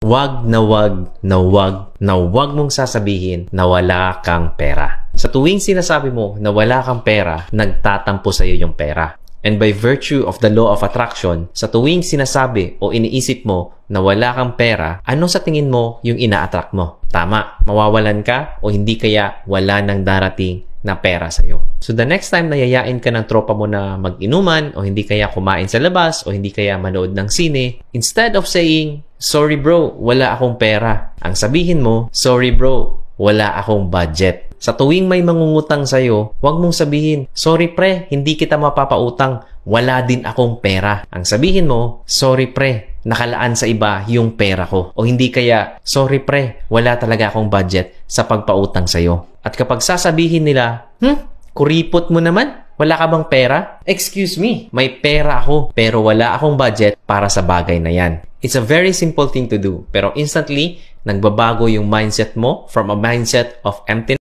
wag na wag na wag na wag mong sasabihin na wala kang pera. Sa tuwing sinasabi mo na wala kang pera, nagtatampo sa iyo yung pera. And by virtue of the law of attraction, sa tuwing sinasabi o iniisip mo na wala kang pera, ano sa tingin mo yung ina-attract mo? Tama, mawawalan ka o hindi kaya wala nang darating na pera sa'yo. So the next time na yayain ka ng tropa mo na mag-inuman o hindi kaya kumain sa labas o hindi kaya manood ng sine, instead of saying, sorry bro, wala akong pera, ang sabihin mo, sorry bro, wala akong budget. Sa tuwing may mangungutang sa'yo, huwag mong sabihin, sorry pre, hindi kita mapapautang, wala din akong pera. Ang sabihin mo, sorry pre, nakalaan sa iba yung pera ko. O hindi kaya, sorry pre, wala talaga akong budget sa pagpautang sa'yo. At kapag sasabihin nila, kuripot mo naman, wala ka bang pera? Excuse me, may pera ako pero wala akong budget para sa bagay na yan. It's a very simple thing to do pero instantly, nagbabago yung mindset mo from a mindset of emptiness